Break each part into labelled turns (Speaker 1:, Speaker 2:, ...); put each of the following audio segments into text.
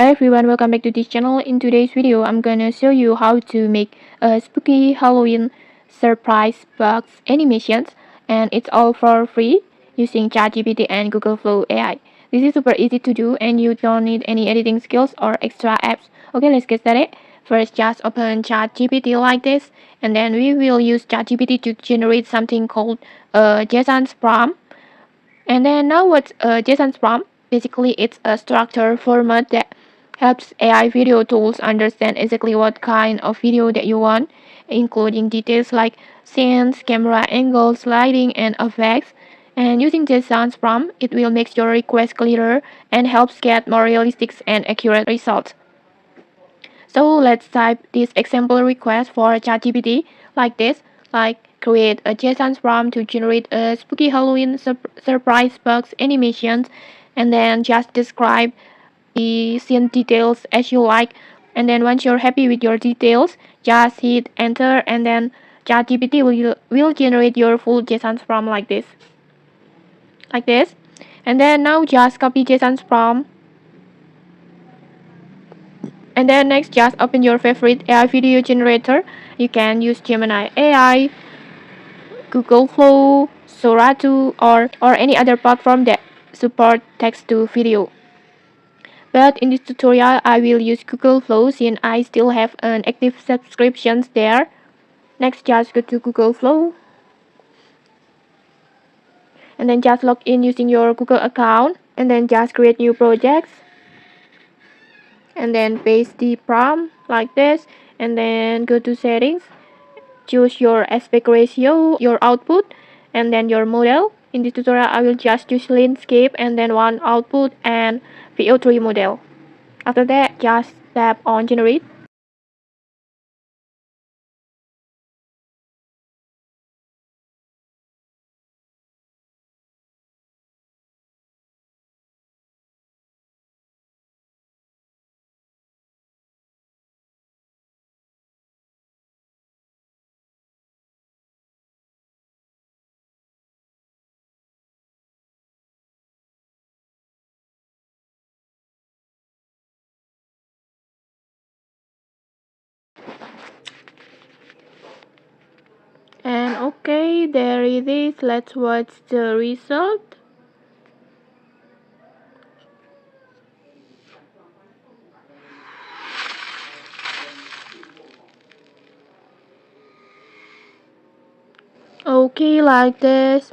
Speaker 1: Hi everyone, welcome back to this channel. In today's video, I'm gonna show you how to make a spooky Halloween surprise box animations, and it's all for free using ChatGPT and Google Flow AI. This is super easy to do and you don't need any editing skills or extra apps. Okay, let's get started. First, just open ChatGPT like this, and then we will use ChatGPT to generate something called a JSON prompt. And then now what's a JSON prompt? Basically, it's a structured format that helps AI video tools understand exactly what kind of video that you want, including details like scenes, camera angles, lighting, and effects. And using JSON prompt, it will make your request clearer and helps get more realistic and accurate results. So let's type this example request for ChatGPT like this, like create a JSON prompt to generate a spooky Halloween surprise box animations, and then just describe the scene details as you like. And then once you're happy with your details, just hit enter, and then ChatGPT will generate your full JSON prompt like this. And then now just copy JSON prompt. And then next, just open your favorite AI video generator. You can use Gemini AI, Google Flow, Sora 2, or any other platform that support text to video. But in this tutorial, I will use Google Flow since I still have an active subscription there. Next, just go to Google Flow. And then just log in using your Google account. And then just create new projects. And then paste the prompt like this. And then go to settings. Choose your aspect ratio, your output, and then your model. In this tutorial, I will just choose landscape and then one output and VO3 model. After that, just tap on generate. And okay, there it is. Let's watch the result. Okay, like this.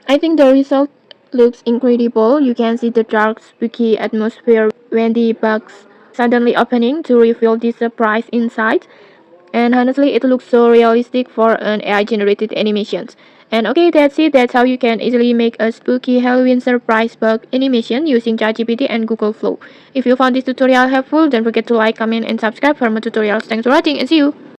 Speaker 1: I think the result looks incredible. You can see the dark, spooky atmosphere when the box suddenly opening to reveal the surprise inside. And honestly, it looks so realistic for an AI generated animations. And okay, that's it. That's how you can easily make a spooky Halloween surprise box animation using ChatGPT and Google Flow. If you found this tutorial helpful, don't forget to like, comment, and subscribe for more tutorials. Thanks for watching and see you!